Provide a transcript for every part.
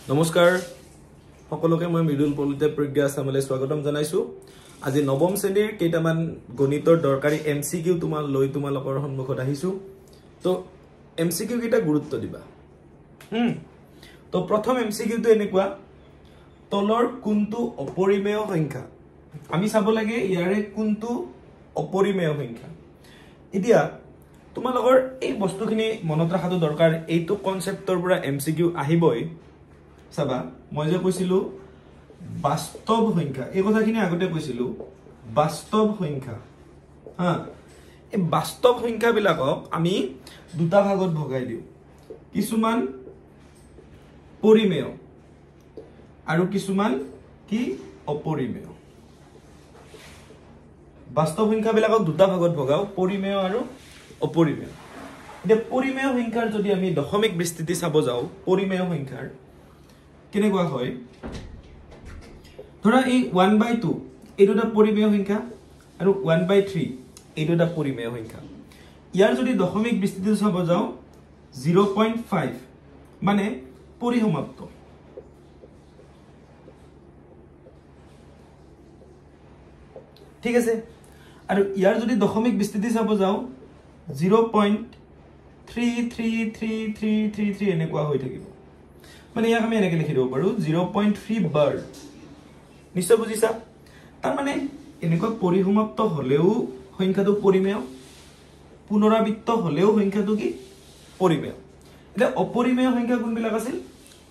নমস্কাৰ সকলোকে মই মৃদুল পলিতে প্ৰজ্ঞা আছামলৈ স্বাগতম জনাইছো। আজি নৱম শ্ৰেণীৰ কেইটামান গণিতৰ দৰকাৰী এমসিকিউ তোমালোকৰ সন্মুখত আহিছো। তো এমসিকিউ কেইটা গুৰুত্ব দিবা। তো প্ৰথম এমসিকিউটো এনেকুৱা, তলৰ কোনটো অপৰিমেয় সংখ্যা? আমি চাব লাগে ইয়াৰে কোনটো অপৰিমেয় সংখ্যা। এতিয়া তোমালোকৰ এই বস্তুখিনি মনত ৰাখাটো দৰকাৰ। এইটো কনসেপ্টৰ পৰা এমসিকিউ আহিবই। চাবা, মই যে কৈছিলো বাস্তৱ সংখ্যা, এই কথাখিনি আগতে কৈছিলো, বাস্তৱ সংখ্যা। এই বাস্তৱ সংখ্যাবিলাকক আমি দুটা ভাগত ভগাই দিওঁ, কিছুমান পৰিমেয় আৰু কিছুমান কি অপৰিমেয়। বাস্তৱ সংখ্যাবিলাকক দুটা ভাগত ভগাও, পৰিমেয় আৰু অপৰিমেয়। এতিয়া পৰিমেয় সংখ্যাৰ যদি আমি দশমিক বিস্তৃতি চাব যাওঁ, পৰিমেয় সংখ্যাৰ কেনেকুৱা হয়, ধৰা এই 1/2 এইটো এটা পৰিমেয় সংখ্যা আৰু 1/3 এইটো এটা পৰিমেয় সংখ্যা। ইয়াৰ যদি দশমিক বিস্তৃতি চাব যাওঁ 0.5 মানে পৰিসমাপ্ত। ঠিক আছে, আৰু ইয়াৰ যদি দশমিক বিস্তৃতি চাব যাওঁ 0.33333 এনেকুৱা হৈ থাকিব। মানে ইয়াক আমি এনেকে লিখি দিব পাৰো 0.3 বাৰ। নিশ্চয় বুজিছা? তাৰ মানে এনেকুৱা পৰিসমাপ্ত হলেও সংখ্যাটো পৰিমেয়, পুনৰাবৃত্ত হলেও সংখ্যাটো কি পৰিমেয়। এতিয়া অপৰিমেয় সংখ্যা কোনবিলাক আছিল?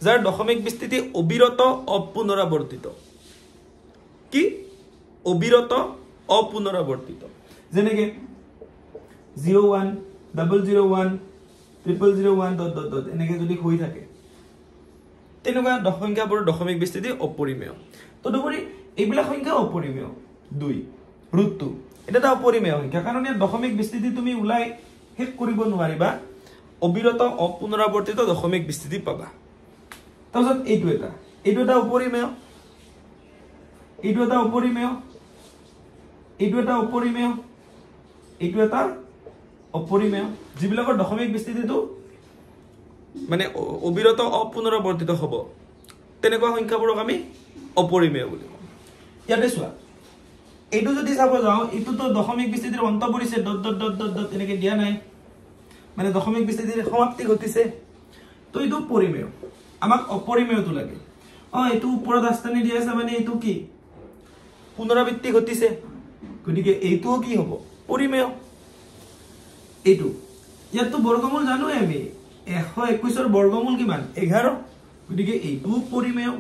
যাৰ দশমিক বিস্তৃতি অবিৰত অপুনৰাবৰ্তিত। কি অবিৰত অপুনৰাবৰ্তিত, যেনেকে 01 001 001 এনেকে যদি হৈ থাকে, তেনেকুৱা সংখ্যাবোৰৰ দশমিক বিস্তৃতি অপৰিমেয়। তদুপৰি এইবিলাক সংখ্যা অপৰিমেয়। 2 √2 এটা এটা অপৰিমেয় সংখ্যা, কাৰণ ইয়াৰ দশমিক বিস্তৃতি তুমি ওলাই শেষ কৰিব নোৱাৰিবা, অবিৰত অপুনৰাবৰ্তিত দশমিক বিস্তৃতি পাবা। তাৰপিছত এইটো এটা অপৰিমেয়, এইটো এটা অপৰিমেয়, এইটো এটা অপৰিমেয়, এইটো এটা অপৰিমেয়, যিবিলাকৰ দশমিক বিস্তৃতিটো মানে অবিৰত অপুনৰাবৰ্তিত হ'ব, তেনেকুৱা সংখ্যাবোৰক আমি অপৰিমেয় বুলি কওঁ। ইয়াতে চোৱা, এইটো যদি চাব যাওঁ, এইটোতো দশমিক বিস্তৃতিৰ অন্ত পৰিছে, dot dot dot dot dot এনেকে দিয়া নাই, মানে দশমিক বিস্তৃতিৰ সমাপ্তি ঘটিছে। তো এইটো পৰিমেয়, আমাক অপৰিমেয়টো লাগে। এইটো ওপৰত আস্থানি দিয়া আছে, মানে এইটো কি পুনৰাবৃত্তি ঘটিছে, গতিকে এইটোও কি হ'ব পৰিমেয়। এইটো ইয়াতো বৰ্গমূল জানোৱে আমি, 121ৰ বৰ্গমূল কিমান 11, গতিকে এইটো পৰিমেয়।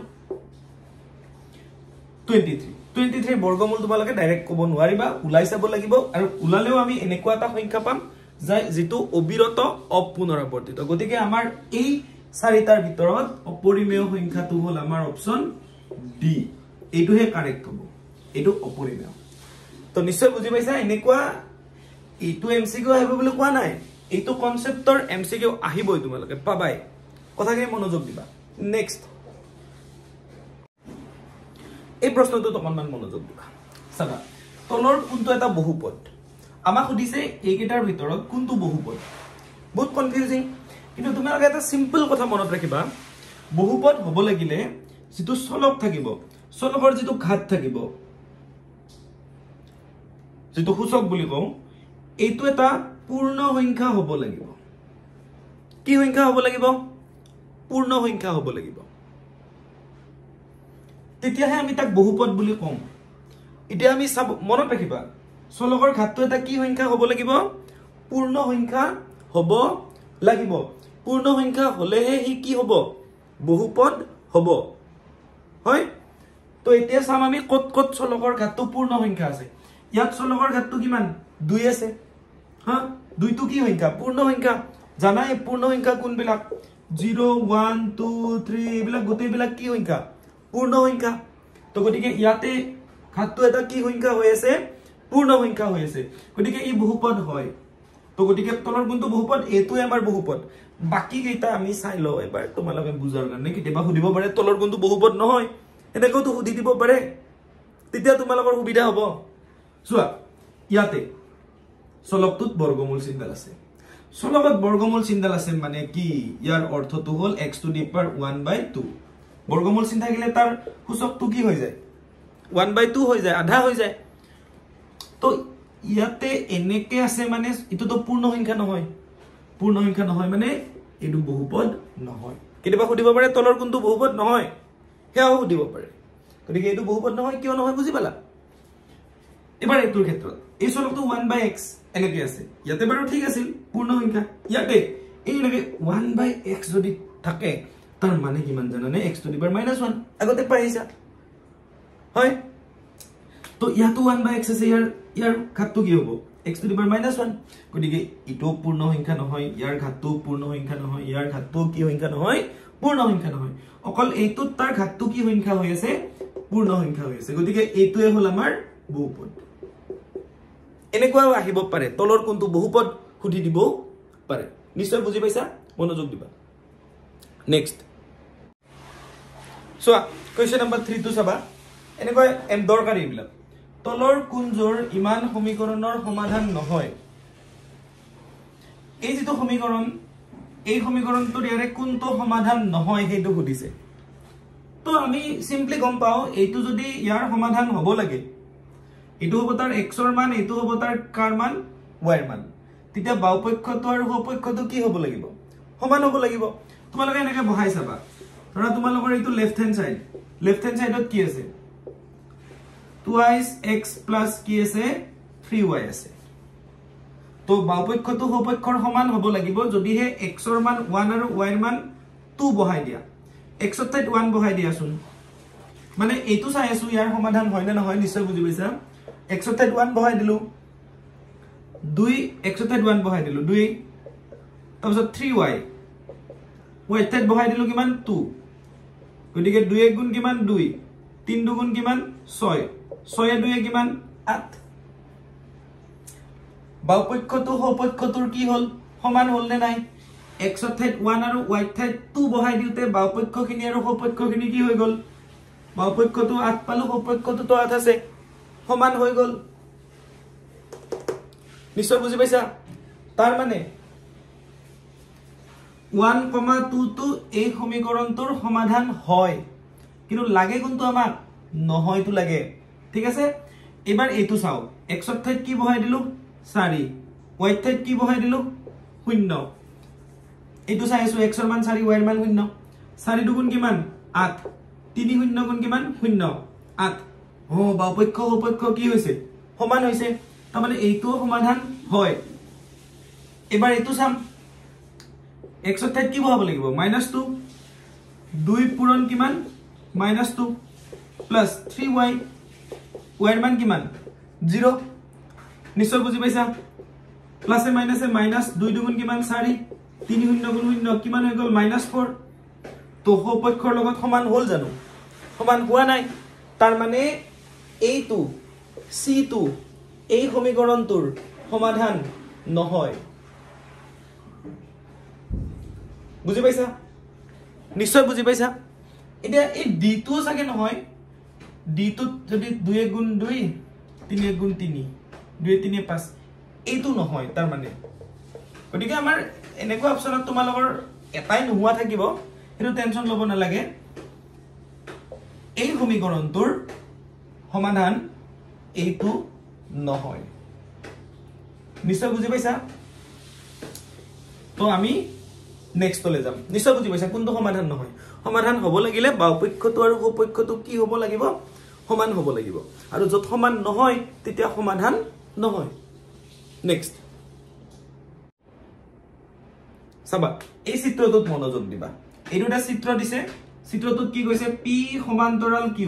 23 বৰ্গমূল তোমালোকে ডাইৰেক্ট ক'ব নোৱাৰিবা, ওলাই চাব লাগিব, আৰু ওলালেও আমি এনেকুৱা এটা সংখ্যা পাম যিটো অবিৰত অপুনৰাবৰ্তিত। গতিকে আমাৰ এই চাৰিটাৰ ভিতৰত অপৰিমেয় সংখ্যাটো হ'ল আমাৰ অপচন ডি, এইটোহে কাৰেক্ট হ'ব, এইটো অপৰিমেয়। তো নিশ্চয় বুজি পাইছা? এনেকুৱা এইটো এমসিকিউ আহিব বুলি কোৱা নাই, এইটো কনসেপ্টৰ এমসিকিউ আহিবই, তোমালোকে পাবাই, কথাখিনি মনোযোগ দিবা। নেক্সট এই প্ৰশ্নটোত অকণমান মনোযোগ দিবা। চাবা, তলৰ কোনটো এটা বহুপদ? আমাক সুধিছে এইকেইটাৰ ভিতৰত কোনটো বহুপদ। বহুত কনফিউজিং, কিন্তু তোমালোকে এটা সিম্পল কথা মনত ৰাখিবা, বহুপদ হ'ব লাগিলে যিটো চলক থাকিব, চলকৰ যিটো ঘাত থাকিব, যিটো সূচক বুলি কওঁ, এইটো এটা পূৰ্ণ সংখ্যা হ'ব লাগিব। কি সংখ্যা হ'ব লাগিব? পূৰ্ণ সংখ্যা হ'ব লাগিব, তেতিয়াহে আমি তাক বহুপদ বুলি কম। এতিয়া আমি চাব, মনত ৰাখিবা, চলকৰ ঘাতটো এটা কি সংখ্যা হ'ব লাগিব? পূৰ্ণ সংখ্যা হ'ব লাগিব। পূৰ্ণ সংখ্যা হলেহে সি কি হ'ব? বহুপদ হ'ব। হয়, তো এতিয়া চাম আমি ক'ত ক'ত চলকৰ ঘাতটো পূৰ্ণ সংখ্যা আছে। ইয়াত চলকৰ ঘাতটো কিমান? 2 আছে। 2টো কি সংখ্যা? পূৰ্ণ সংখ্যা। জানাই পূৰ্ণ সংখ্যা কোনবিলাক? 0 1 2 3 এইবিলাক গোটেইবিলাক কি সংখ্যা? পূৰ্ণ সংখ্যা। তো গতিকে ইয়াতে ঘাতটো এটা কি সংখ্যা হৈ আছে? পূৰ্ণ সংখ্যা হৈ আছে, গতিকে ই বহুপদ হয়। তো গতিকে তলৰ কোনটো বহুপদ? এইটোৱে আমাৰ বহুপদ। বাকি কেইটা আমি চাই লওঁ এবাৰ তোমালোকে বুজাৰ কাৰণে। কেতিয়াবা সুধিব পাৰে তলৰ কোনটো বহুপদ নহয়, এনেকৈতো সুধি দিব পাৰে, তেতিয়া তোমালোকৰ সুবিধা হ'ব। চোৱা, ইয়াতে চলকটোত বৰ্গমূল চিহ্ন আছে, চলকত বৰ্গমূল চিহ্ন আছে মানে কি? ইয়াৰ অৰ্থটো হ'ল x টু দি পাৱাৰ 1/2। বৰ্গমূল চিন থাকিলে তাৰ সূচকটো কি হৈ যায় 1/2 হৈ যায় আধা হৈ যায় তো ইয়াতে এনেকে আছে মানে ইটো তো পূৰ্ণ সংখ্যা নহয় মানে এটো বহুপদ নহয় কেতিয়াবা সুধিব পাৰে তলৰ কোনটো বহুপদ নহয় হেয়াও সুধিব পাৰে গতিকে এটো বহুপদ নহয় কিয় নহয় বুজি পালা এবাৰ এটোৰ ক্ষেত্ৰত এই চলকটো 1/x এনেকে আছে ইয়াতে বাৰু ঠিক আছিল পূৰ্ণ সংখ্যা ইয়াতে এই এনেকে 1/x যদি থাকে তাৰ মানে কিমান জানানে x to the power -1 আগতে পাইছা হয় তো ইয়াতো 1/x আছে ইয়াৰ ঘাতটো কি হ'ব x to the power -1 গতিকে ইটো পূৰ্ণ সংখ্যা নহয় ইয়াৰ ঘাতটো পূৰ্ণ সংখ্যা নহয় ইয়াৰ ঘাতটো কি সংখ্যা নহয় পূৰ্ণ সংখ্যা নহয় অকল এইটো তাৰ ঘাতটো কি সংখ্যা হৈ আছে পূৰ্ণ সংখ্যা হৈ আছে গতিকে এইটোৱে হল আমাৰ বহুপদ এনেকুৱাও আহিব পাৰে তলৰ কোনটো বহুপদ সুধি দিব পাৰে নিশ্চয় বুজি পাইছা মনোযোগ দিবা নেক্সট সো কোৱেশ্চন নম্বৰ 3 টো চাবা এনেকৈ এম দৰকাৰী এইবিলাক তলৰ কোনজোৰ ইমান সমীকৰণৰ সমাধান নহয় এই যেটো সমীকৰণ এই সমীকৰণটোৰ ইয়াৰে কোনটো সমাধান নহয় হেতু সুধিছে তো আমি সিম্পলি গম পাও এইটো যদি ইয়াৰ সমাধান হ'ব লাগে এটো হ'ব তাৰ x ৰ মান এটো হ'ব তাৰ কাৰ মান y ৰ মান তেতিয়া বাওপক্ষটো আৰু সপক্ষটো কি হ'ব লাগিব সমান হ'ব লাগিব তোমালোকে এনেকৈ বহাই চাবা ধৰা তোমালোকৰ এইটো লেফট হ্যান্ড সাইডত কি আছে 2x plus কি আছে 3y আছে তো বাওপক্ষটো সপক্ষৰ সমান হ'ব লাগিব যদি হে x ৰ মান 1 আৰু y ৰ মান 2 বহাই দিয়া x ৰ ঠাইত 1 বহাই দিয়াছোন মানে এইটো চাই আছো ইয়াৰ সমাধান হয় না নহয় নিশ্চয় বুজি পাইছা x ৰ ঠাইত 1 বহাই দিলো 2 x ৰ ঠাইত 1 বহাই দিলো 2 তাৰপিছত 3y y ঠাইত বহাই দিলো কিমান 2 গতিকে 2 এক গুণ কিমান 2 3 দুগুণ কিমান 6 6 2 কিমান 8 বাওপক্ষটো সপক্ষটোৰ কি হল সমান হল নে নাই x ৰ ঠাইত 1 আৰু y ঠাইত 2 বহাই দিওতে বাওপক্ষখিনি আৰু সপক্ষখিনি কি হৈ গল বাওপক্ষটো 8 পালো সপক্ষটো তো 8 আছে সমান হৈ গল নিশ্চয় বুজি পাইছা তাৰ মানে 1,2 তো এই সমীকৰণটোৰ সমাধান হয় কিন্তু লাগে কোনটো আমাক নহয়টো লাগে ঠিক আছে এবাৰ এইটো চাও x ৰ ঠাইত কি বহাই দিলো 4 y ৰ ঠাইত কি বহাই দিলো 0 এইটো চাই আছো x ৰ মান 4 y ৰ মান 0 4 দুগুণ কিমান 8 3 0 গুণ কিমান 0 8 ও বাওপক্ষ সপক্ষ কি হৈছে সমান হৈছে তাৰ মানে এইটো সমাধান হয় এবাৰ এইটো চাম x ৰ ঠাইত কি বহাব লাগিব -2 2 পূৰণ কিমান -2 প্লাস 3y y ৰ মান কিমান 0 নিশ্চয় বুজি পাইছা প্লাসে মাইনাসে -2 দুগুণ কিমান 4 3 0 গুণ 0 কিমান হৈ গল -4 তো সপক্ষৰ লগত সমান হল জানো সমান হোৱা নাই তাৰ মানে এইটো c2 এই সমীকৰণটোৰ সমাধান নহয় বুজি পাইছা নিশ্চয় বুজি পাইছা এটা এই d2 সাকে নহয় d2 যদি 2 গুণ 2 3 গুণ 3 2 3 5 এইটো নহয় তাৰ মানে গতিকে আমাৰ এনেকুৱা অপচনত তোমালোকৰ এটাই নোহোৱা থাকিব এটো টেনচন লব নালাগে এই সমীকৰণটোৰ সমাধান এইটো নহয় নিশ্চয় বুজি পাইছা তো আমি নেক্সট লৈ যাম নিশ্চয় বুজি পাইছা কোনটো সমাধান নহয় সমাধান হ'ব লাগিলে বাওপক্ষটো আৰু সপক্ষটো কি হ'ব লাগিব সমান হ'ব লাগিব আৰু যত সমান নহয় তেতিয়া সমাধান নহয় নেক্সট সাবা এই চিত্ৰটোত মনোযোগ দিবা এই দুটা চিত্ৰ দিছে চিত্ৰটোত কি কৈছে p সমান্তৰাল q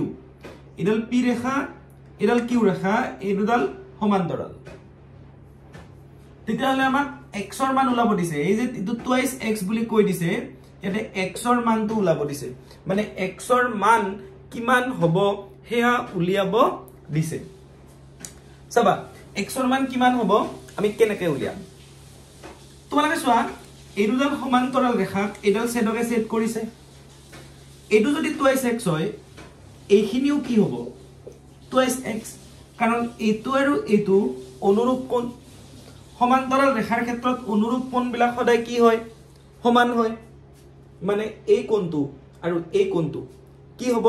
এডাল p ৰেখা এডাল q ৰেখা এই দুডাল সমান্তৰাল তেতিয়াহলে আমাক x ৰ মান ওলাব দিছে এই যে ইটো টুৱাইস x বুলি কৈ দিছে ইয়াতে x ৰ মানটো ওলাব দিছে মানে x ৰ মান কিমান হ'ব হেয়া উলিয়াব দিছে সাবা x ৰ মান কিমান হ'ব আমি কেনেকৈ উলিয়াম তোমালোকে চোৱা এই দুডাল সমান্তৰাল ৰেখা এডাল ছেদকে ছেদ কৰিছে এটো যদি টুৱাইস x হয় এইখিনিও কি হ'ব টুৱাইস x কাৰণ এটো আৰু এটো অনুৰূপ কোণ সমান্তৰাল ৰেখাৰ ক্ষেত্ৰত অনুৰূপ কোণ বিলাক সদায় কি হয় সমান হয় মানে এই কোণটো আৰু এই কোণটো কি হ'ব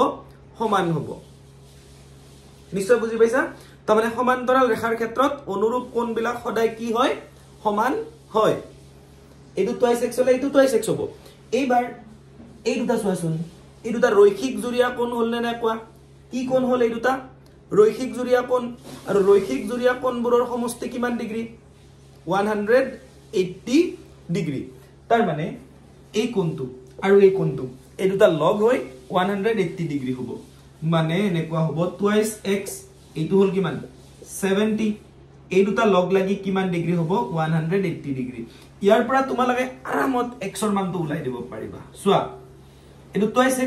সমান হ'ব নিশ্চয় বুজি পাইছা তাৰ মানে সমান্তৰাল ৰেখাৰ ক্ষেত্ৰত অনুৰূপ কোণবিলাক সদায় কি হয় সমান হয় এটো টুৱাইস x হলে এটো টুৱাইস x হ'ব এইবাৰ এই দুটা চোৱাচোন এই দুটা ৰৈখিক জুৰিয়া কোণ হল নে কোৱা কি কোণ হল এই দুটা ৰৈখিক জুৰিয়া কোণ আৰু ৰৈখিক জুৰিয়া কোণবোৰৰ সমষ্টি কিমান ডিগ্ৰী 180 ডিগ্ৰী তাৰ মানে এই কোণটো আৰু এই কোণটো এই দুটা লগ হৈ 180 ডিগ্ৰী হ'ব মানে এনেকুৱা হ'ব টুৱাইস x এইটো হল কিমান 70 এই দুটা লগ লাগি কিমান ডিগ্ৰী হ'ব 180 ডিগ্ৰী ইয়াৰ পৰা তোমালোকে আৰামত x ৰ মানটো উলাই দিব পাৰিবা চোৱা এটো টুৱাইস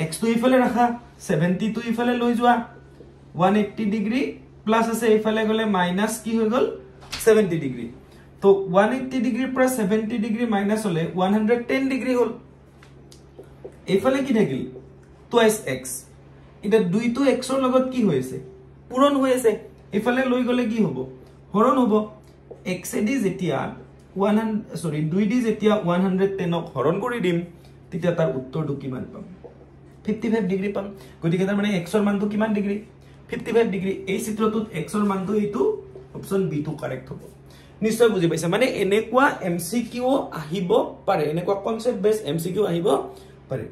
x টো ইফালে ৰাখা 70 টো ইফালে লৈ যোৱা 180 ডিগ্ৰী প্লাস আছে ইফালে গলে মাইনাস কি হৈ গল 70 ডিগ্ৰী তো 180 ডিগ্ৰীৰ পৰা 70 ডিগ্ৰী মাইনাস হলে 110 ডিগ্ৰী হল ইফালে কি থাকিল টুৱাইস x এটা দুইটো x ৰ লগত কি হৈছে পূৰণ হৈ আছে ইফালে লৈ গলে কি হ'ব হৰণ হ'ব x এদি যেতিয়া 2d যেতিয়া 110 ক হৰণ কৰি দিম তেতিয়া তাৰ উত্তৰটো কিমান পাম 55 ডিগ্ৰী পাম গতিকে তাৰ মানে x ৰ মানটো কিমান ডিগ্ৰী 55 ডিগ্ৰী এই চিত্ৰটোত x ৰ মানটো এইটো অপচন বি টো কাৰেক্ট হ'ব নিশ্চয় বুজি পাইছা মানে এনেকুৱা এমসিকিউ আহিব পাৰে এনেকুৱা কনসেপ্ট বেস এমসিকিউ আহিব পাৰে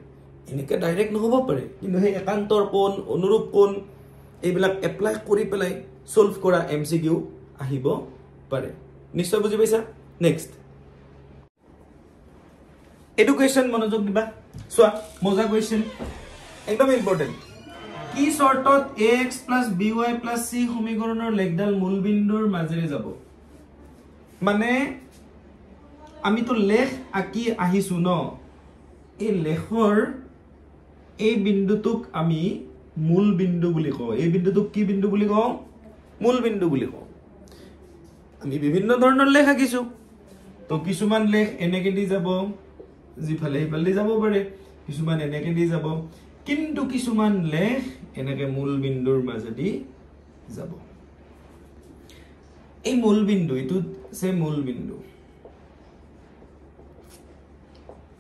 এনেকে ডাইৰেক্ট নহব পাৰে কিন্তু হে একান্তৰ কোণ অনুৰূপ কোণ এইবিলাক এপ্লাই কৰি পেলাই সলভ কৰা এমসিকিউ আহিব পাৰে নিশ্চয় বুজি পাইছা নেক্সট এডুকেশন মনোযোগ দিবা সোয়া মজা কোয়েশ্চন একদম ইম্পর্টেন্ট কি শর্তত ax + by + c সমীকৰণৰ লেখডাল মূলবিন্দুৰ মাজেৰে যাব মানে আমি তো লেখ আকি আহিছো ন এই লেখৰ এই বিন্দুটোক আমি মূল বিন্দু বুলি কওঁ এই বিন্দুটোক কি বিন্দু বুলি কওঁ মূল বিন্দু বুলি কওঁ আমি বিভিন্ন ধৰণৰ লেখ আকিছো তো কিছুমান লেখ এনেকে দি যাব জিফালে ইফালে যাব পাৰে কিছুমান এনেকে দি যাব কিন্তু কিছুমান লেখ এনেকে মূল বিন্দুৰ মাজেদি যাব এই মূল বিন্দু এটো সে মূল বিন্দু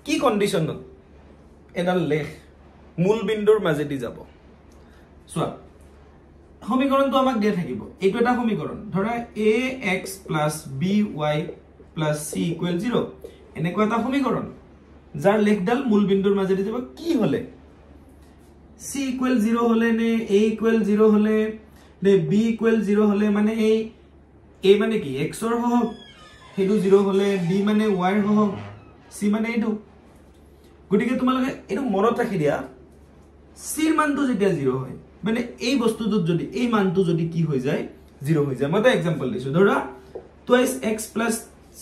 কি কন্ডিশনত এডাল লেখ মূল বিন্দুৰ মাজেদি যাব সোয়া সমীকৰণটো আমাক দিয়া থাকিব এইটো এটা সমীকৰণ ধৰা ax + by + c = 0 এনেকুৱা এটা সমীকৰণ যাৰ লেখডাল মূল বিন্দুৰ মাজেদি যাব কি হলে c = 0 হলে নে a = 0 হলে নে b = 0 হলে মানে এই a মানে কি x ৰ হওক হেতু 0 হলে b মানে y ৰ হওক c মানে এইটো গটিকে তোমালোকে এটো মনত ৰাখি দিয়া c ৰ মানটো যেতিয়া 0 হয় মানে এই বস্তুটোত যদি এই মানটো যদি কি হৈ যায় 0 হৈ যায় মই এটা एग्जांपल দিছো ধৰা টুৱাইস x +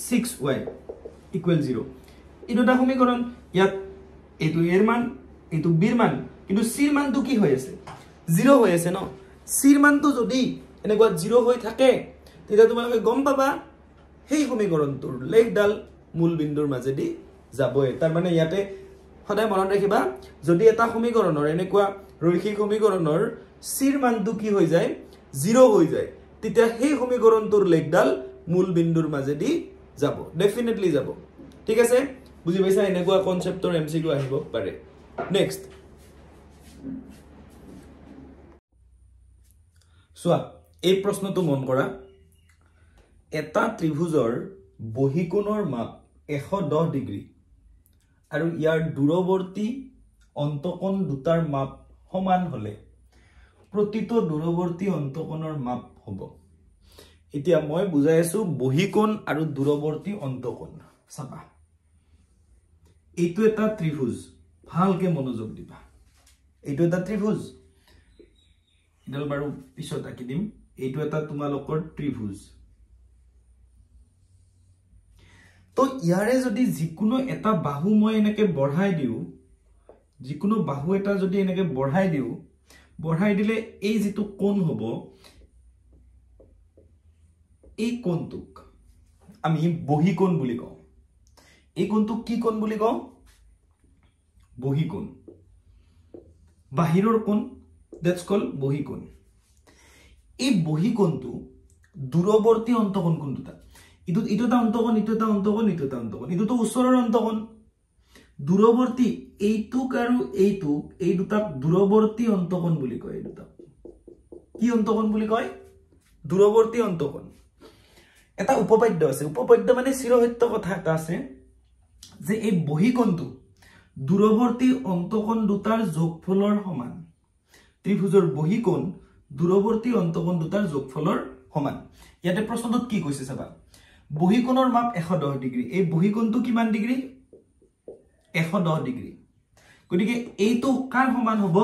6y = 0 এটা সমীকৰণ ইয়াত এটো এৰ মান এটো b ৰ মান কিন্তু c ৰ মানটো কি হৈ আছে 0 হৈ আছে ন c ৰ মানটো যদি এনেকুৱা 0 হৈ থাকে তেতিয়া তোমালোকে গম পাবা সেই সমীকৰণটোৰ লেখডাল মূল বিন্দুৰ মাজেদি যাবই তাৰ মানে ইয়াতে সদায় মনত ৰাখিবা যদি এটা সমীকৰণৰ এনেকুৱা ৰৈখিক সমীকৰণৰ c ৰ মানটো কি হৈ যায় 0 হৈ যায় তেতিয়া সেই সমীকৰণটোৰ লেখডাল মূল বিন্দুৰ মাজেদি যাব ডেফিনেটলি যাব ঠিক আছে বুজি পাইছা এনেকুৱা কনসেপ্টৰ এমসিকিউ আহিব পাৰে নেক্সট সোয়া এই প্ৰশ্নটো মন কৰা এটা ত্ৰিভুজৰ বহিকোণৰ মাপ 110 ডিগ্ৰী আৰু ইয়াৰ দূৰৱৰ্তী অন্তকোণ দুটাৰ মাপ সমান হলে প্ৰতিটো দূৰৱৰ্তী অন্তকোণৰ মাপ হ'ব এতিয়া মই বুজাই আছো বহিকোণ আৰু দূৰৱৰ্তী অন্তকোণ চাবা এইটো এটা ত্ৰিভুজ ভালকে মনোযোগ দিবা এইটো এটা ত্ৰিভুজ ইডাল বাৰু পিছত আকি দিম এইটো এটা তোমালোকৰ ত্ৰিভুজ তো ইয়াৰে যদি যিকোনো এটা বাহু মই এনেকে বঢ়াই দিও যিকোনো বাহু এটা যদি এনেকে বঢ়াই দিলে এই যেটো কোণ হ'ব এই কোণটোক আমি বহিকোণ বুলি কওঁ এই কোণটোক কি কোণ বুলি কওঁ বহিকোণ বাহিৰৰ কোণ দ্যাটস কল বহিকোণ এই বহিকোণটো দূৰৱৰ্তী অন্তকোণ কোনটা ইটো এটা অন্তকোণ ইটো এটা অন্তকোণ ইটো এটা অন্তকোণ ইটো তো ওচৰৰ অন্তকোণ দূৰৱৰ্তী এইটুক আৰু এইটুক এই দুটাক দূৰৱৰ্তী অন্তকোণ বুলি কয় এই দুটা কি অন্তকোণ বুলি কয় দূৰৱৰ্তী অন্তকোণ এটা উপপাদ্য আছে উপপাদ্য মানে চিৰসত্য কথা এটা আছে যে এই বহিকোণটো দূৰৱৰ্তী অন্তকোণ দুটাৰ যোগফলৰ সমান ত্ৰিভুজৰ বহিকোণ দূৰৱৰ্তী অন্তকোণ দুটাৰ যোগফলৰ সমান ইয়াতে প্ৰশ্নটোত কি কৈছে চাবা বহিকোণৰ মাপ 110 ডিগ্ৰী এই বহিকোণটো কিমান ডিগ্ৰী 110 ডিগ্ৰী গতিকে এইটো কাৰ সমান হ'ব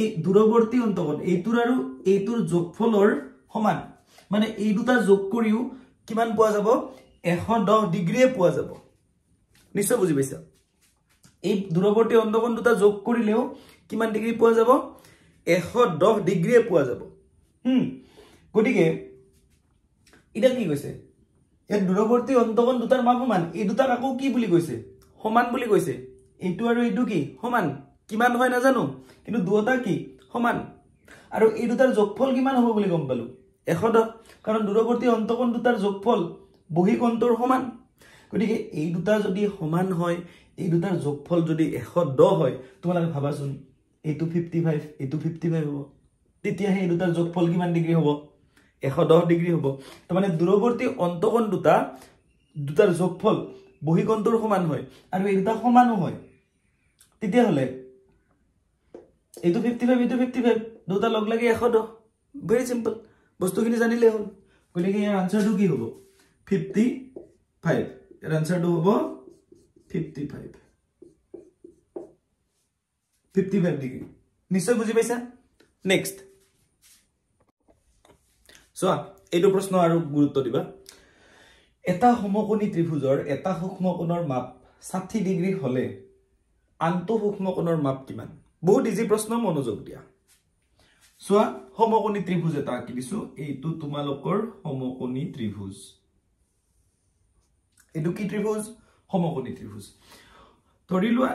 এই দূৰৱৰ্তী অন্তকোণ এইটোৰ আৰু এইটোৰ যোগফলৰ সমান মানে এই দুটা যোগ কৰিও কিমান পোৱা যাব 110 ডিগ্ৰীয়ে পোৱা যাব নিশ্চয় বুজি পাইছা এই দূৰৱৰ্তী অন্তকোণ দুটা যোগ কৰিলেও কিমান ডিগ্ৰী পোৱা যাব 110 ডিগ্ৰীয়ে পোৱা যাব গতিকে এটা কি কৈছে এই দূৰৱৰ্তী অন্তকোণ দুটাৰ মাপ সমান এই দুটাক আকৌ কি বুলি কৈছে সমান বুলি কৈছে এইটো আৰু এইটো কি সমান কিমান হয় নাজানো কিন্তু দুটা কি সমান আৰু এই দুটাৰ যোগফল কিমান হ'ব বুলি গম পালো 110 কাৰণ দূৰৱৰ্তী অন্তকোণ দুটাৰ যোগফল বহিকোণটোৰ সমান গতিকে এই দুটা যদি সমান হয় এই দুটাৰ যোগফল যদি 110 হয় তোমালোকে ভাবাচোন এইটো 55 এইটো 55 হ'ব তেতিয়াহে এই দুটাৰ যোগফল কিমান ডিগ্ৰী হ'ব 110 ডিগ্ৰী হ'ব তাৰ মানে দূৰৱৰ্তী অন্তকোণ দুটাৰ যোগফল বহিকোণটোৰ সমান হয় আৰু এই দুটা সমানো হয় তেতিয়া হলে এইটো 55 এইটো 55 দুটা লগ লাগি 110 ভেৰি সিম্পল বস্তুখিনি জানিলে হ'ল গতিকে ইয়াৰ আনসাৰটো কি হ'ব 55 ইয়াৰ আনসাৰটো হ'ব 55 ডিগ্ৰী নিশ্চয় বুজি পাইছা নেক্সট চোৱা এইটো প্ৰশ্ন আৰু গুৰুত্ব দিবা এটা সমকোণী ত্ৰিভুজৰ এটা সূক্ষ্মকোণৰ মাপ 60 ডিগ্ৰী হলে আনটো সূক্ষ্মকোণৰ মাপ কিমান বহুত ইজি প্ৰশ্ন মনোযোগ দিয়া চোৱা সমকোণী ত্ৰিভুজ এটা আঁকি দিছো এইটো তোমালোকৰ সমকোণী ত্ৰিভুজ এইটো কি ত্ৰিভুজ সমকোণী ত্ৰিভুজ ধৰি লোৱা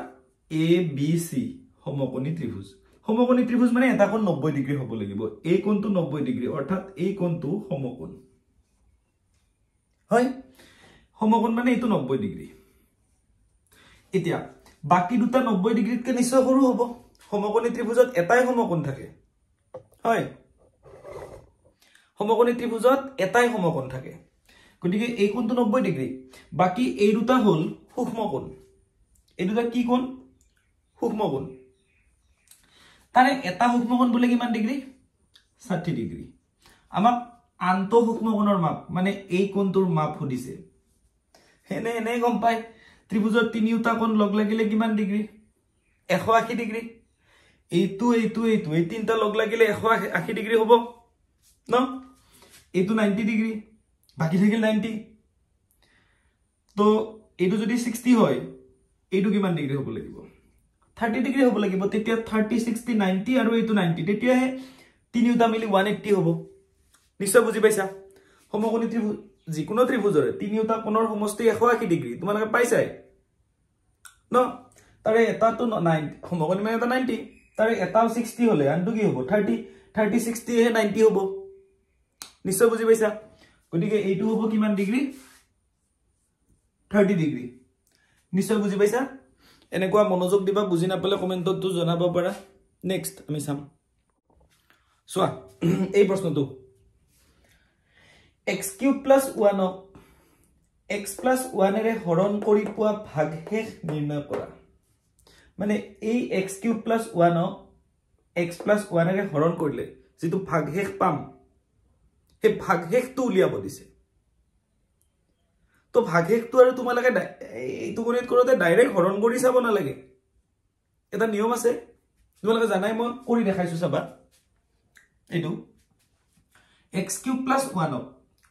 এ বি সি সমকোণী ত্ৰিভুজ মানে এটা কোণ 90 ডিগ্ৰী হ'ব লাগিব এই কোণটো 90 ডিগ্ৰী অৰ্থাৎ এই কোণটো সমকোণ হয় সমকোণ মানে এইটো 90 ডিগ্ৰী এতিয়া বাকি দুটা 90 ডিগ্ৰীতকৈ নিশ্চয় সৰু হ'ব সমকোণী ত্ৰিভুজত এটাই সমকোণ থাকে হয় সমকোণী ত্ৰিভুজত এটাই সমকোণ থাকে গতিকে এই কোণটো 90 ডিগ্ৰী বাকি এই দুটা হল সূক্ষ্মকোণ এই দুটা কি কোণ সূক্ষ্মকোণ তাৰে এটা সূক্ষ্মকোণ বলে কিমান ডিগ্ৰী 60 ডিগ্ৰী আমাক আন্ত সূক্ষ্মকোণৰ মাপ মানে এই কোণটোৰ মাপ সুধিছে হেনে গম পায় ত্ৰিভুজৰ তিনিটা কোণ লগ লাগিলে কিমান ডিগ্ৰী 180 ডিগ্ৰী এইটো এই তিনটা লগ লাগিলে 180 ডিগ্ৰী হ'ব ন এইটো 90 ডিগ্ৰী বাকি থাকিল 90 তো এইটো যদি 60 হয় এইটো কিমান ডিগ্ৰী হ'ব লাগিব 30 ডিগ্ৰী হ'ব লাগিব তেতিয়া 30 60 90 আৰু এইটো 90 তেতিয়াহে তিনিটা মিলি 180 হ'ব নিশ্চয় বুজি পাইছা সমকোণী ত্ৰিভুজ যিকোনো ত্ৰিভুজৰে তিনিটা কোণৰ সমষ্টি 180 ডিগ্ৰী তোমালোকে পাইছাই ন তাৰে এটাটো 90 সমকোণী মানে এটা 90 তাৰে এটাও 60 হলে আনটো কি হ'ব 30 60 হে 90 হ'ব নিশ্চয় বুজি পাইছা গতিকে এইটো হ'ব কিমান ডিগ্ৰী 30 ডিগ্ৰী নিশ্চয় বুজি পাইছা এনেকুৱা মনোযোগ দিবা বুজি নাপালে কমেন্টত জনাব পাৰা নেক্সট আমি চাম চোৱা এই প্ৰশ্নটো x³ + 1 ক x + 1 এৰে হৰণ কৰি পোৱা ভাগশেষ নিৰ্ণয় কৰা মানে এই x³ + 1 ক x + 1 এৰে হৰণ কৰিলে যেটো ভাগশেষ পাম হে ভাগশেষটো উলিয়াব দিছে তো ভাগশেষটো আৰু তোমালোকে এইটো গণিত কৰোতে ডাইৰেক্ট হৰণ কৰি চাব না লাগে এটা নিয়ম আছে তোমালোকে জানাই মই কৰি দেখাইছো চাবা এইটো x³ + 1 ক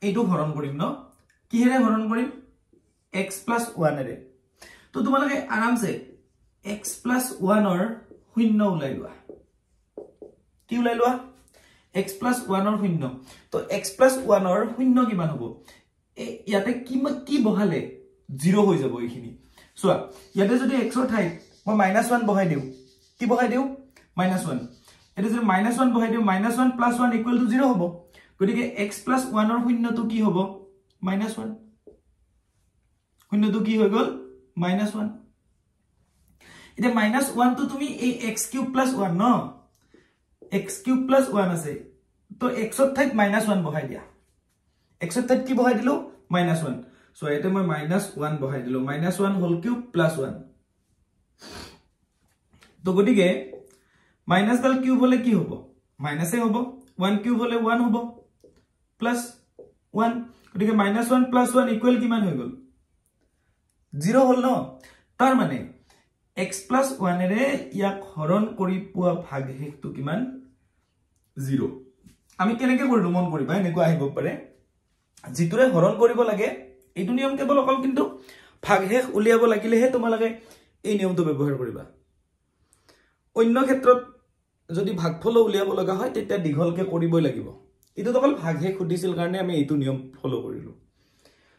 এইটো হৰণ কৰিম ন কিহেৰে হৰণ কৰিম x + 1 এৰে তো তোমালোকে আৰামছে x + 1 ৰ শূন্য উলাই লোৱা কি উলাই লোৱা x + 1 ৰ শূন্য তো x + 1 ৰ শূন্য কিমান হ'ব ইয়াতে কি বহালে 0 হৈ যাব এইখিনি চোৱা ইয়াতে যদি x ৰ ঠাইত মই -1 বহাই দিও কি বহাই দিও -1 এটা যদি -1 বহাই দিও -1 + 1 = 0 হ'ব গতিকে x + 1 ৰ শূন্যটো কি হ'ব -1 শূন্যটো কি হৈ গল -1 এতিয়া -1 তো তুমি এই x³ + 1 ন x³ + 1 আছে তো x ৰ ঠাইত -1 বহাই দিয়া x ৰ ঠাইত কি বহাই দিলো -1 সো এতে মই -1 বহাই দিলো -1 হোল কিউব + 1 তো গটিকে মাইনাস ডাল কিউব হলে কি হ'ব মাইনাসে হ'ব 1 কিউব হলে 1 হ'ব +1 গটিকে -1 + 1 ইকুৱেল কিমান হৈ গল 0 হল ন তাৰ মানে x + 1 এৰে ইয়াক হৰণ কৰি পোৱা ভাগশেষটো কিমান 0 আমি কেনেকৈ কৰিলো মন কৰিবা এনেকুৱা আহিব পাৰে যিটোৰে হৰণ কৰিব লাগে এইটো নিয়ম কেৱল অকল কিন্তু ভাগশেষ উলিয়াব লাগিলেহে তোমালোকে এই নিয়মটো ব্যৱহাৰ কৰিবা অন্য ক্ষেত্ৰত যদি ভাগফল উলিয়াব লগা হয় তেতিয়া দীঘলকে কৰিবই লাগিব এটো অকল ভাগশেষ খুদিছিল কাৰণে আমি এইটো নিয়ম ফলো কৰিলো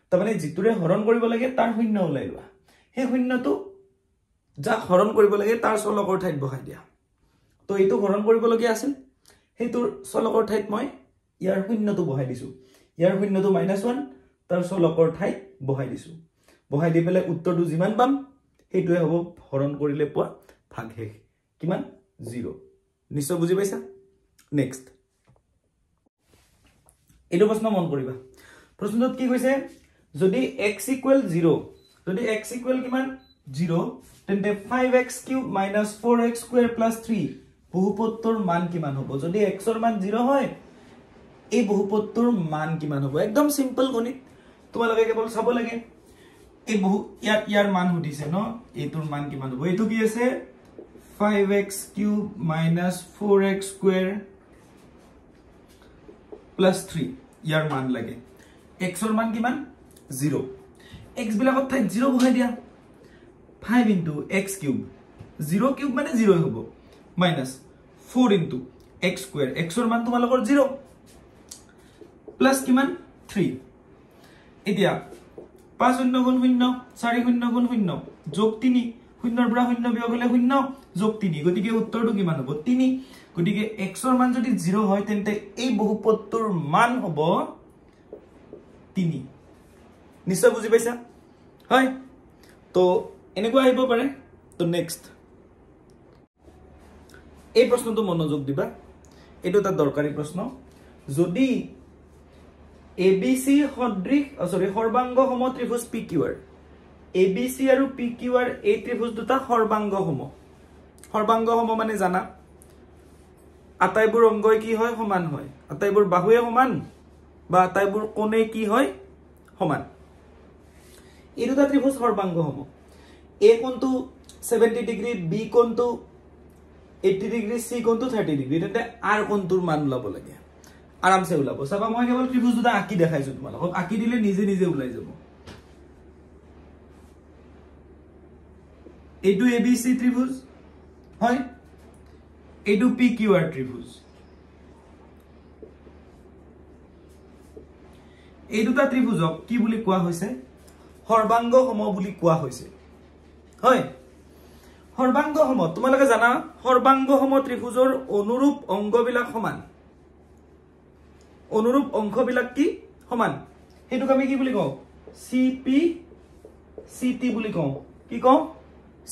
তাৰ মানে যিটোৰে হৰণ কৰিব লাগে তাৰ শূন্য উলাই লোৱা সেই শূন্যটো যা হৰণ কৰিব লাগে তাৰ চলকৰ ঠাইত বহাই দিয়া তো এইটো হৰণ কৰিব লগা আছিল হেতুৰ চলকৰ ঠাইত মই ইয়াৰ শূন্যটো বহাই দিছো ইয়াৰ শূন্যটো -1 তাৰ চলকৰ ঠাইত বহাই দিছো বহাই দি পেলে উত্তৰটো যিমান পাম হেতুৱে হ'ব হৰণ কৰিলে পোৱা ভাগশেষ কিমান 0 নিশ্চয় বুজি পাইছা নেক্সট এটো প্ৰশ্ন মন কৰিবা প্ৰশ্নত কি কৈছে যদি x = 0 যদি x = কিমান 0 তেন্তে 5x³ - 4x² + 3 বহুপদটোৰ মান কিমান হ'ব যদি x ৰ মান 0 হয় এই বহুপদটোৰ মান কিমান হ'ব একদম সিম্পল গণিত তোমালোকে কেৱল চাব লাগে এই ইয়াৰ মান সুধিছে ন এইটোৰ মান কিমান হ'ব এইটো কি আছে 5x³ - 4x² + 3 ইয়াৰ মান লাগে x ৰ মান কিমান 0 x বিলাকত ঠাইত 0 বহাই দিয়া 5 * x³ 0³ মানে 0 হ'ব -4 * x² x ৰ মান তোমালোকৰ 0 প্লাস কিমান 3 এতিয়া 5 * 0 * 0 4 * 0 * 0 যোগ 3 0 পৰা 0 বিয়োগ হলে 0 যোগ 3 গতিকে উত্তৰটো কিমান হ'ব 3 গতিকে x ৰ মান যদি 0 হয় তেন্তে এই বহুপদটোৰ মান হ'ব 3 নিশ্চয় বুজি পাইছা হয় তো এনেকুৱা আহিব পাৰে তো নেক্সট এই প্ৰশ্নটো মনোযোগ দিবা এটো এটা দৰকাৰী প্ৰশ্ন যদি ABC সদৃশ সৰ্বাংগ সম ত্ৰিভুজ PQR ABC আৰু PQR এই ত্ৰিভুজ দুটা সৰ্বাংগ সম মানে জানা আটাইবোৰ অংগই কি হয় সমান হয় আটাইবোৰ বাহুৱে সমান বা আটাইবোৰ কোণে কি হয় সমান এই দুটা ত্ৰিভুজ সৰ্বাংগ সম A কোণটো 70 degree B কোণটো 80 degree C কোণটো 30 degree তেন্তে R কোণটোৰ মান ওলাব লাগে আৰামসে ওলাব চাবা মই কেৱল ত্ৰিভুজ দুটা আঁকি দেখাইছো তোমালোকক আঁকি দিলে নিজে নিজে ওলাই যাব এইটো ABC ত্ৰিভুজ হয় এইটো PQR ত্ৰিভুজ এই দুটা ত্ৰিভুজক কি বুলি কোৱা হৈছে সৰ্বাংগ সম বুলি কোৱা হৈছে হয় সৰ্বাংগ সম তোমালোকে জানা সৰ্বাংগ সম ত্ৰিভুজৰ অনুৰূপ অংগবিলাক সমান অনুৰূপ অংশবিলাক কি সমান হেতুক আমি কি বুলি কওঁ CP/CT বুলি কওঁ কি কওঁ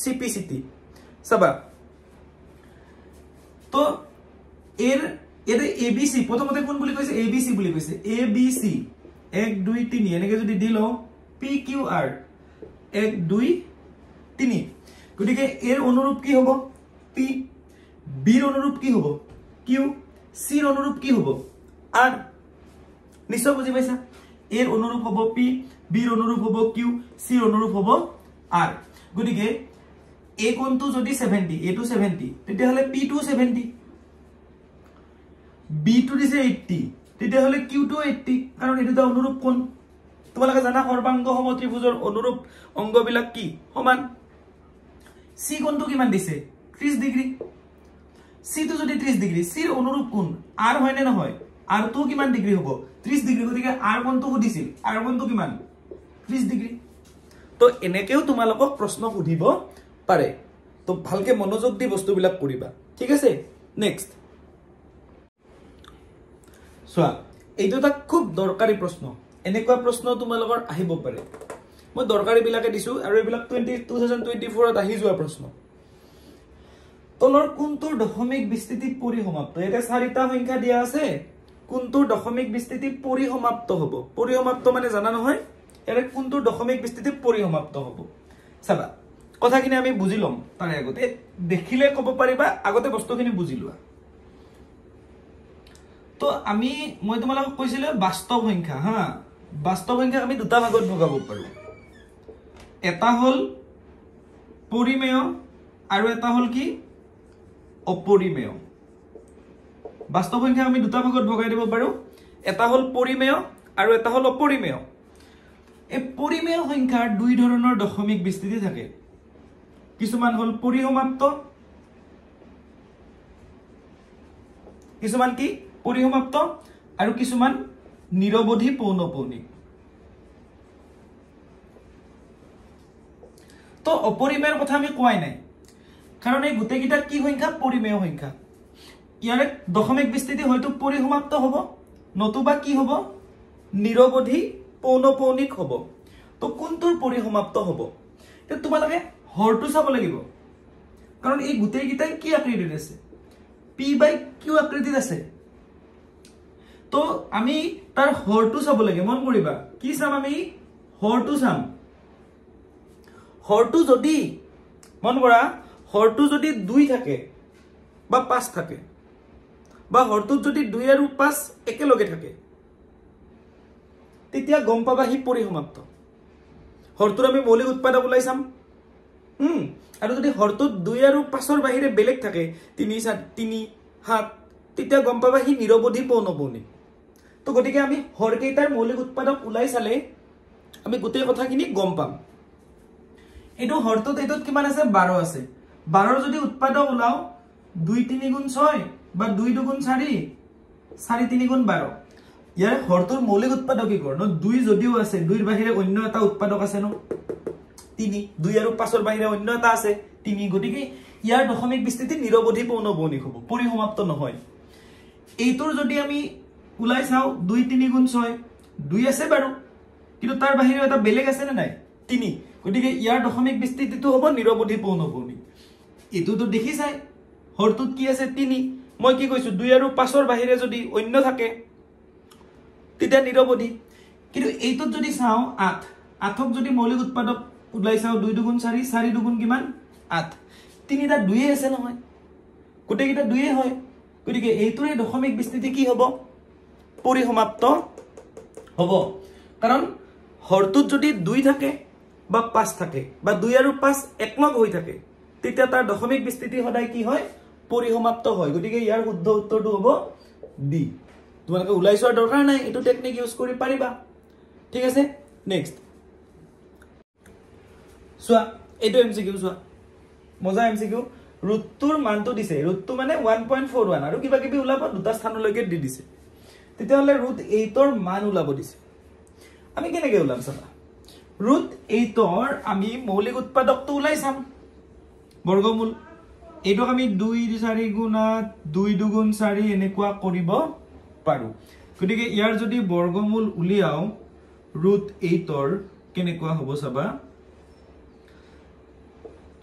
CP/CT সবা তো এর ABC প্রথমতে কোন বুলি কৈছে ABC বুলি কৈছে ABC 1 2 3 এনেকে যদি দিলো PQR 1 2 3 গটিকে এর অনুরূপ কি হবো P B এর অনুরূপ কি হবো Q C এর অনুরূপ কি হবো R নিশ্চয় বুঝি পাইছা এর অনুরূপ হবো P B এর অনুরূপ হবো Q C এর অনুরূপ হবো R গটিকে A কোণটো যদি 70 A টু 70 তেতিয়া হলে P টু 70 B টু দিছে 80 তেতিয়া হলে Q টু 80 কারণ এটা অনুরূপ কোণ তোমালোকে জানা সৰ্বাংগ সম ত্ৰিভুজৰ অনুৰূপ অংগবিলাক কি সমান C কোণটো কিমান দিছে 30 ডিগ্ৰী C তো যদি 30 ডিগ্ৰী C ৰ অনুৰূপ কোণ R হয় নে নহয় R তো কিমান ডিগ্ৰী হ'ব 30 ডিগ্ৰী গতিকে R কোণটো সুধিছিল R কোণটো কিমান 30 ডিগ্ৰী তো এনেকেও তোমালোকক প্ৰশ্ন সুধিব পাৰে তো ভালকে মনোযোগ দি বস্তুবিলাক কৰিবা ঠিক আছে নেক্সট সোয়া এইটো এটা খুব দৰকাৰী প্ৰশ্ন এনেকুৱা প্ৰশ্ন তোমালোকৰ আহিব পাৰে মই দৰকাৰী বিলাকে দিছো আৰু এইবিলাক 2024 ত আহি যোৱা প্ৰশ্ন তলৰ কোনটোৰ দশমিক বিস্তৃতি পৰিসমাপ্ত এটা চাৰিটা সংখ্যা দিয়া আছে কোনটোৰ দশমিক বিস্তৃতি পৰিসমাপ্ত হ'ব পৰিসমাপ্ত মানে জানা নহয় এৰে কোনটোৰ দশমিক বিস্তৃতি পৰিসমাপ্ত হ'ব চাবা কথাখিনি আমি বুজি লম তাৰে আগতে দেখিলে ক'ব পাৰিবা আগতে বস্তুখিনি বুজি লোৱা তো আমি মই তোমালোকক কৈছিল বাস্তৱ সংখ্যা হা বাস্তৱ সংখ্যা আমি দুটা ভাগত ভগাব পাৰো এটা হল পৰিমেয় আৰু এটা হল কি অপৰিমেয় বাস্তৱ সংখ্যা আমি দুটা ভাগত ভগাই দিব পাৰো এটা হল পৰিমেয় আৰু এটা হল অপৰিমেয় এই পৰিমেয় সংখ্যাৰ দুই ধৰণৰ দশমিক বিস্তৃতি থাকে কিছুমান হল পৰিসমাপ্ত কিছুমান কি পৰিসমাপ্ত আৰু কিছুমান নিৰৱধি পৌনঃপুনিক তো অপৰিমেয়ৰ কথা আমি কোৱাই নাই কাৰণ এই গুটেকিটা কি সংখ্যা পৰিমেয় সংখ্যা ইয়াৰে দশমিক বিস্তৃতি হয়তো পৰিসমাপ্ত হ'ব নতুবা কি হ'ব নিৰৱধি পৌনঃপুনিক হ'ব তো কোনটোৰ পৰিসমাপ্ত হ'ব তে তোমালোকে হৰটো চাব লাগিব কাৰণ এই গুটেকিটা কি আকৃতিত আছে p/q আকৃতিত আছে তো আমি তাৰ হৰটো চাব লাগে মন কৰিবা কি চাম আমি হৰটো চাম হৰটো যদি মন কৰা হৰটো যদি 2 থাকে বা 5 থাকে বা হৰটো যদি 2 আৰু 5 একেলগে থাকে তেতিয়া গম পাবা হি পৰিসমাপ্ত হৰটোৰ আমি মৌলিক উৎপাদক ওলাই চাম আৰু যদি হৰটো 2 আৰু 5ৰ বাহিৰে বেলেগ থাকে 3 7 তেতিয়া গম পাবা হি নিৰৱধি পৌনঃপুনিক তো গতিকে আমি হৰ কেইটাৰ মৌলিক উৎপাদক ওলাই চালে আমি গোটেই কথাখিনি গম পাম এটো হৰটোত এটোত কিমান আছে 12 আছে 12ৰ যদি উৎপাদক ওলাও 2 3 গুণ 6 বা 2 2 গুণ 4 4 3 গুণ 12 ইয়াৰ হৰটোৰ মৌলিক উৎপাদক কি কৰ ন 2 যদিও আছে 2ৰ বাহিৰে অন্য এটা উৎপাদক আছে ন 3 2 আৰু 5ৰ বাহিৰে অন্য এটা আছে 3 গতিকে ইয়াৰ দশমিক বিস্তৃতি নিৰৱধি পৌনঃপুনিক হ'ব পৰিসমাপ্ত নহয় এইটোৰ যদি আমি উলাই চাও 2 3 গুণ 6 2 আছে বাৰু কিন্তু তাৰ বাহিৰে এটা বেলেগ আছে না নাই 3 গতিকে ইয়াৰ দশমিক বিস্তৃতিটো হ'ব নিৰৱধি পৌনঃপুনিক এটোটো দেখি চাই হৰটোত কি আছে 3 মই কি কৈছো 2 আৰু 5ৰ বাহিৰে যদি অন্য থাকে তেতিয়া নিৰৱধি কিন্তু এইটোত যদি চাও 8 8ক যদি মৌলিক উৎপাদক উলাই চাও 2 2 গুণ 4 4 2 গুণ কিমান 8 তিনিটা 2 আছে নহয় গোটেইটা 2 হয় গতিকে এইটোৰে দশমিক বিস্তৃতি কি হ'ব পৰিসমাপ্ত হ'ব কাৰণ হৰটোত যদি 2 থাকে বা 5 থাকে বা 2 আৰু 5 একলগ হৈ থাকে তেতিয়া তাৰ দশমিক বিস্তৃতি সদায় কি হয় পৰিসমাপ্ত হয় গতিকে ইয়াৰ শুদ্ধ উত্তৰটো হ'ব ডি তোমালোকে উলাই চোৱাৰ দৰকাৰ নাই এটো টেকনিক ইউজ কৰি পাৰিবা ঠিক আছে নেক্সট সোয়া এটো এমসিকিউ সোয়া মজা এমসিকিউ ৰুটটোৰ মানটো দিছে ৰুটটো মানে 1.41 আৰু কিবা কিবি উলাব দুটা স্থানলৈকে দি দিছে তেতিয়া হলে ৰুট 8ৰ মান উলাব দিছে আমি কেনেকৈ উলাম চাবা ৰুট 8ৰ আমি মৌলিক উৎপাদকটো উলাই চাম বৰ্গমূল এইটোক আমি 2 4 গুণ 2 2 গুণ 4 এনেকুৱা কৰিব পাৰো গতিকে ইয়াৰ যদি বৰ্গমূল উলিয়াও ৰুট 8ৰ কেনেকুৱা হ'ব চাবা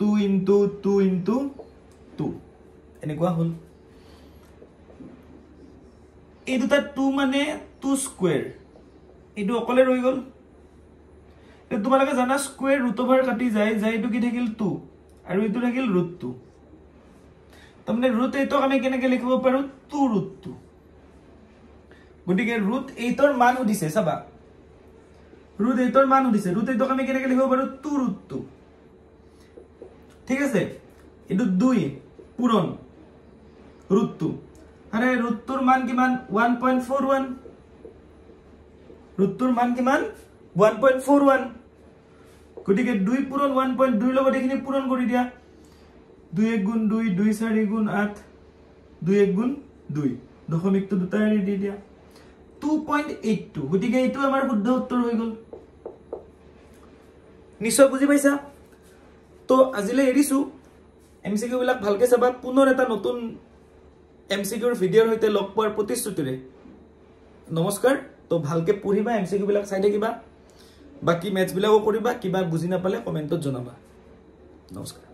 2 into 2 into 2 এনেকুৱা হল এই দুটা 2 মানে 2 স্কয়াৰ এটো অকলে ৰৈ গল তোমালোকে জানা স্কয়াৰ ৰুট ওভাৰ কাটি যায় এটো কি থাকিল 2 আৰু এটো থাকিল ৰুট 2 তমনে ৰুট 8ক আমি কেনেকৈ লিখিব পাৰো 2 ৰুট 2 গতিকে ৰুট 8ৰ মান উদিছে চাবা ৰুট 8ৰ মান উদিছে ৰুট 8ক আমি কেনেকৈ লিখিব পাৰো 2 ৰুট 2 ঠিক আছে এটো 2 পূৰণ ৰুট 2 আৰে ৰুট 2ৰ মান কিমান 1.41 ৰুট 2ৰ মান কিমান 1.41 গতিকে 2 পূৰণ 1.2 লগত এখিনি পূৰণ কৰি দিয়া 2 1 গুণ 2 2 4 গুণ 8 2 1 গুণ 2 দশমিকটো দুটা এৰি দি দিয়া 2.82 গতিকে এইটো আমাৰ শুদ্ধ উত্তৰ হৈ গল নিশ্চয় বুজি পাইছা তো আজিলে এৰিছো এমসিকিউ বিলাক ভালকে চাবা পুনৰ এটা নতুন এমসিকিউৰ ভিডিওৰ হৈতে লগ পোৱাৰ প্ৰতিশ্ৰুতিৰে নমস্কাৰ তো ভালকে পঢ়িবা এমসিকিউ বিলাক চাই থাকিবা বাকি মেথছ বিলাকো কৰিবা কিবা বুজি নাপালে কমেন্টত জনাবা নমস্কাৰ